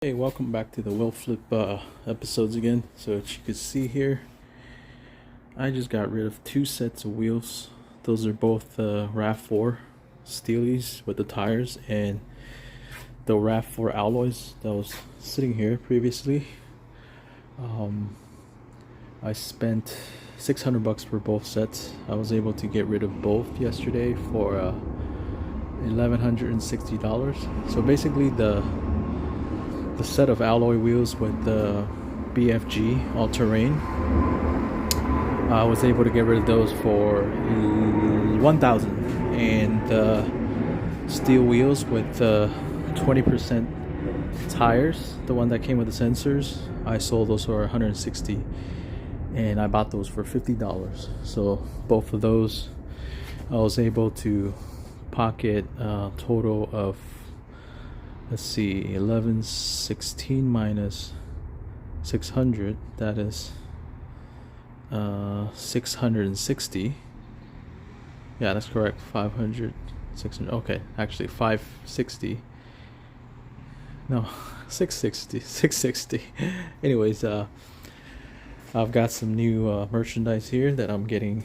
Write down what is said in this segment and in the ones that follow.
Hey, welcome back to the wheel flip episodes again. So as you can see here, I just got rid of two sets of wheels. Those are both RAV4 Steelies with the tires and the RAV4 alloys that was sitting here previously. I spent $600 for both sets. I was able to get rid of both yesterday for $1,160. So basically the set of alloy wheels with the BFG all-terrain, I was able to get rid of those for $1,000, and steel wheels with 20% tires, the one that came with the sensors, I sold those for $160, and I bought those for $50. So both of those I was able to pocket a total of, let's see, 1116 minus 600, that is 660. Yeah, that's correct. 500, 600. Okay, actually 560. No, 660. Anyways, I've got some new merchandise here that I'm getting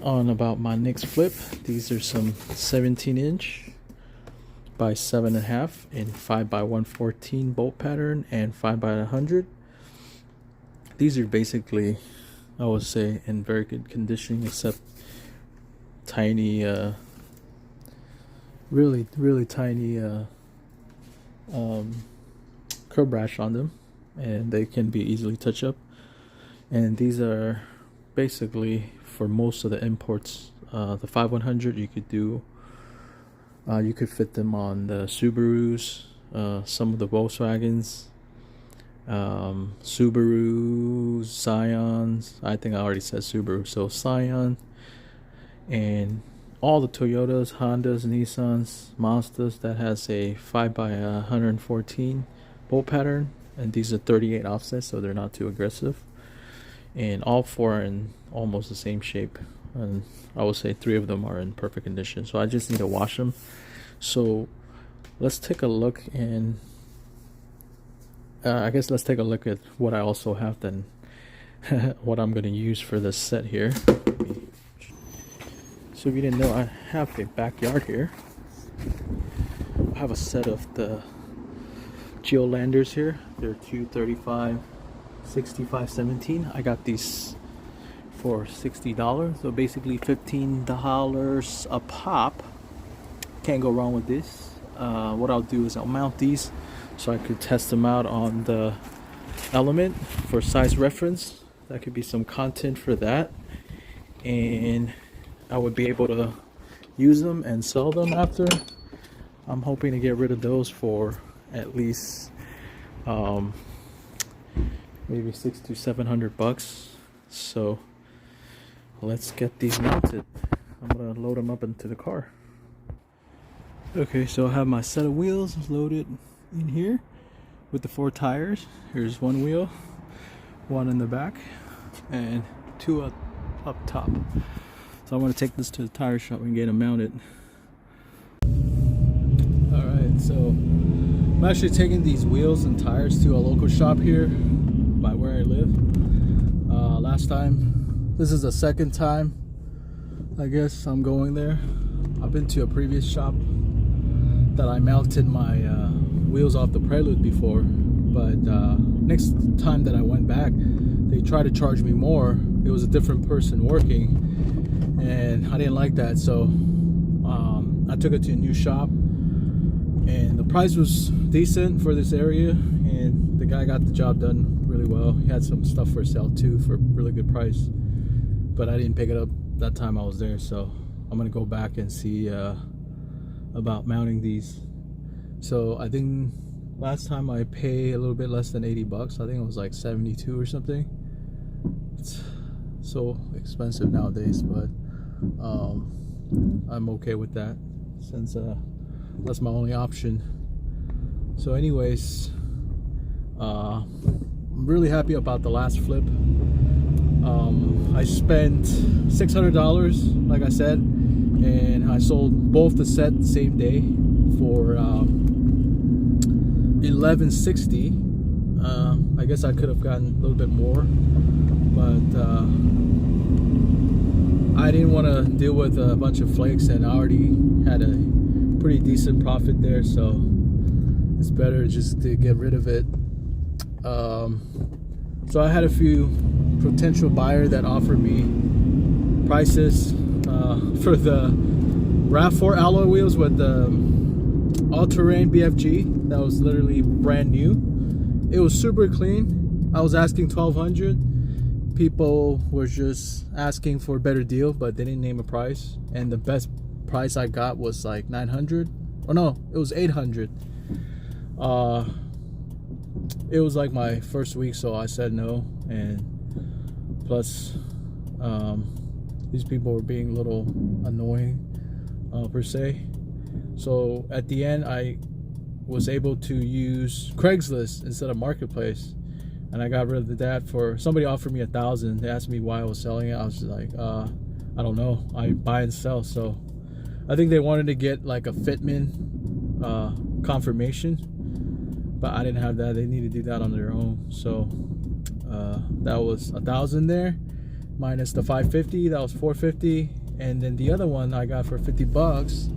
on about my next flip. These are some 17-inch by 7.5 in 5x114 bolt pattern and 5x100. These are basically, I would say, in very good condition, except tiny, really tiny curb rash on them, and they can be easily touched up. And these are basically for most of the imports. The 5x100 you could do. You could fit them on the Subarus, some of the Volkswagens, Subaru, Scions. I think I already said Subaru, so Scion, and all the Toyotas, Hondas, Nissans, Mazdas that has a 5x114 bolt pattern, and these are 38 offsets, so they're not too aggressive. And all four are in almost the same shape, and I would say 3 of them are in perfect condition, so I just need to wash them. So let's take a look, and I guess let's take a look at what I also have then what I'm going to use for this set here. So if you didn't know, I have a backyard here. I have a set of the Geolanders here. They're 235 65 17. I got these for $60, so basically $15 a pop. Can't go wrong with this. What I'll do is I'll mount these so I could test them out on the Element for size reference. That could be some content for that, and I would be able to use them and sell them after. I'm hoping to get rid of those for at least maybe $600 to $700. So let's get these mounted. I'm gonna load them up into the car. Okay, so I have my set of wheels loaded in here with the 4 tires. Here's one wheel, one in the back, and 2 up top. So I'm gonna take this to the tire shop and get them mounted. Alright, so I'm actually taking these wheels and tires to a local shop here by where I live. Last time, this is the second time I guess I'm going there. I've been to a previous shop that I mounted my wheels off the Prelude before, but next time that I went back, they tried to charge me more. It was a different person working, and I didn't like that, so I took it to a new shop, and the price was decent for this area, and the guy got the job done really well. He had some stuff for sale too for a really good price, but I didn't pick it up that time I was there, so I'm gonna go back and see about mounting these. So I think last time I paid a little bit less than $80. I think it was like 72 or something. It's so expensive nowadays, but I'm okay with that since that's my only option. So anyways, I'm really happy about the last flip. I spent $600, like I said, and I sold both the set the same day for 1160. I guess I could have gotten a little bit more, but I didn't want to deal with a bunch of flakes, and I already had a pretty decent profit there, so it's better just to get rid of it. So I had a few potential buyer that offered me prices for the RAV4 alloy wheels with the all-terrain BFG that was literally brand new. It was super clean. I was asking $1,200. People were just asking for a better deal, but they didn't name a price, and the best price I got was like $900. Oh no, it was $800. It was like my first week, so I said no. And plus these people were being a little annoying per se. So at the end, I was able to use Craigslist instead of Marketplace, and I got rid of that. For somebody offered me $1,000. They asked me why I was selling it. I was like, I don't know, I buy and sell. So I think they wanted to get like a fitment confirmation, but I didn't have that. They need to do that on their own. So that was $1,000 there, minus the $550. That was $450. And then the other one I got for $50.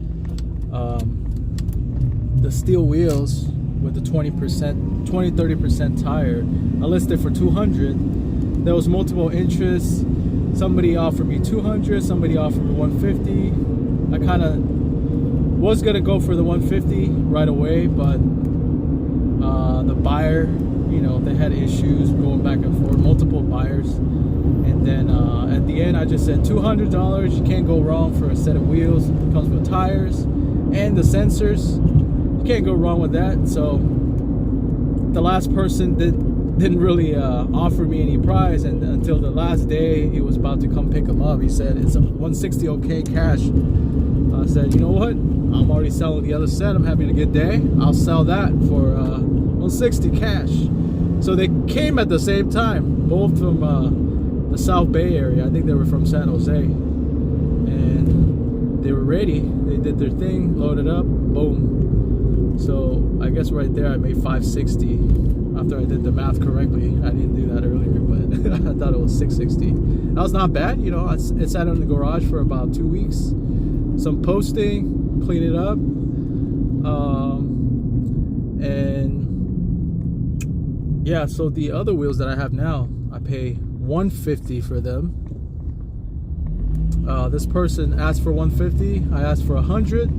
The steel wheels with the 20-30% tire, I listed for $200. There was multiple interests. Somebody offered me $200, somebody offered me $150. I kind of was gonna go for the $150 right away, but the buyer, you know, they had issues going back and forth, multiple buyers, and then at the end I just said $200. You can't go wrong for a set of wheels. It comes with tires and the sensors. You can't go wrong with that. So the last person didn't really offer me any price, and until the last day he was about to come pick them up, he said it's a $160 okay cash. I said, you know what, I'm already selling the other set. I'm having a good day. I'll sell that for $160 cash. So they came at the same time, both from the South Bay area. I think they were from San Jose, and they were ready. They did their thing, loaded up, boom. So I guess right there I made $560 after I did the math correctly. I didn't do that earlier, but I thought it was $660. That was not bad, you know. It sat in the garage for about 2 weeks. Some posting, clean it up, and yeah. So the other wheels that I have now, I pay $150 for them. This person asked for $150. I asked for $100.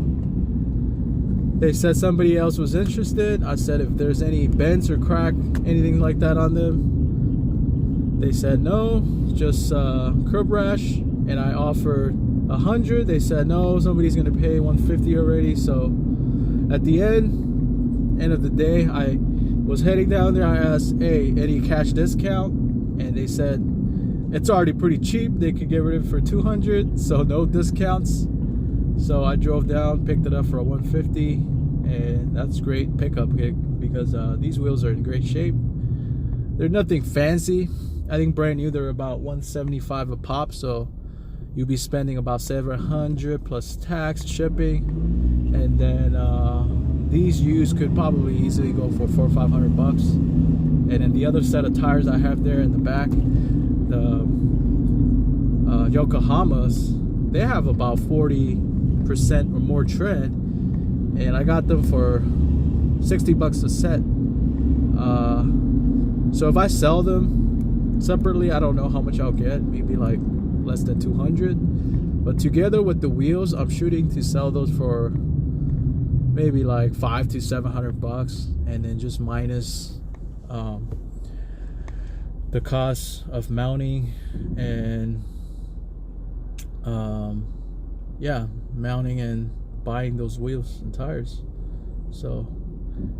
They said somebody else was interested. I said if there's any bends or crack, anything like that on them. They said no, just curb rash. And I offered $100. They said no, somebody's gonna pay $150 already. So at the end of the day, I was heading down there. I asked, hey, any cash discount? And they said it's already pretty cheap. They could get rid of it for $200, so no discounts. So I drove down, picked it up for a $150, and that's great pickup because these wheels are in great shape. They're nothing fancy. I think brand new they're about $175 a pop, so you'll be spending about $700 plus tax, shipping, and then these used could probably easily go for $400 or $500. And then the other set of tires I have there in the back, the Yokohamas, they have about 40% or more tread, and I got them for $60 a set. So if I sell them separately, I don't know how much I'll get, maybe like less than 200, but together with the wheels, I'm shooting to sell those for maybe like $500 to $700, and then just minus the cost of mounting and yeah, mounting and buying those wheels and tires. So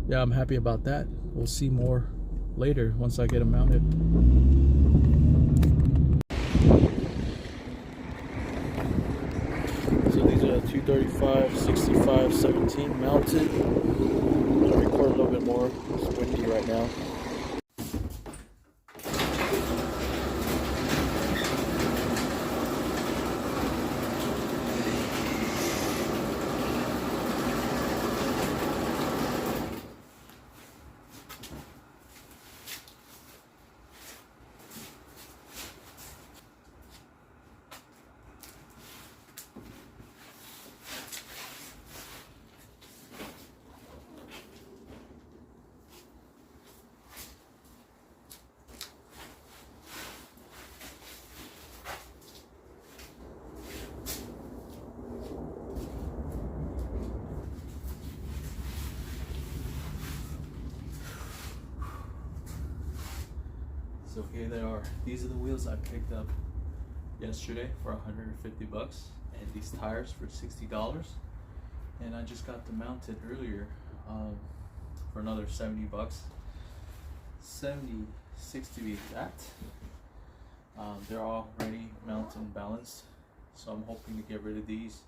yeah, I'm happy about that. We'll see more later once I get them mounted. So these are 235, 65, 17 mounted. I'll record a little bit more. It's windy right now. So here they are. These are the wheels I picked up yesterday for 150 bucks, and these tires for $60. And I just got them mounted earlier for another 70 bucks. 76 to be exact. They're already mounted and balanced, so I'm hoping to get rid of these,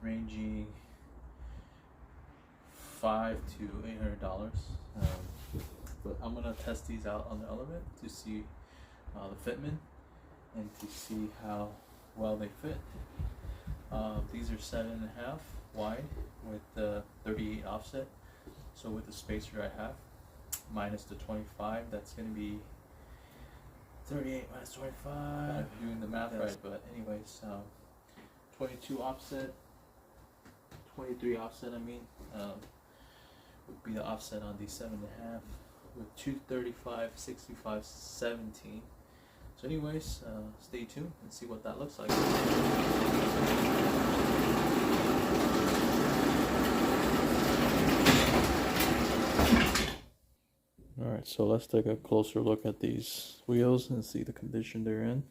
ranging $500 to $800. But I'm gonna test these out on the Element to see the fitment and to see how well they fit. These are 7.5 wide with the 38 offset. So with the spacer I have, minus the 25, that's gonna be 38 minus 25. I'm doing the math right, but anyways, 22 offset, 23 offset. I mean, would be the offset on these 7.5 with 235, 65, 17. So anyways, stay tuned and see what that looks like. Alright, so let's take a closer look at these wheels and see the condition they're in.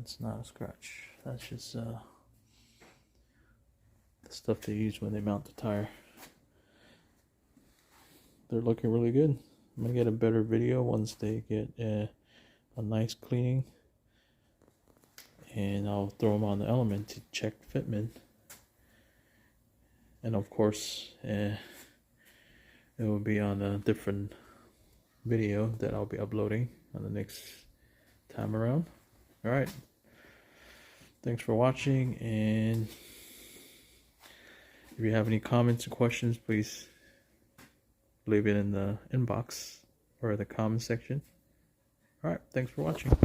It's not a scratch. That's just the stuff they use when they mount the tire. They're looking really good. I'm gonna get a better video once they get a nice cleaning, and I'll throw them on the Element to check fitment. And of course, it will be on a different video that I'll be uploading on the next time around. All right. Thanks for watching, and if you have any comments or questions, please leave it in the inbox or the comment section. Alright, thanks for watching.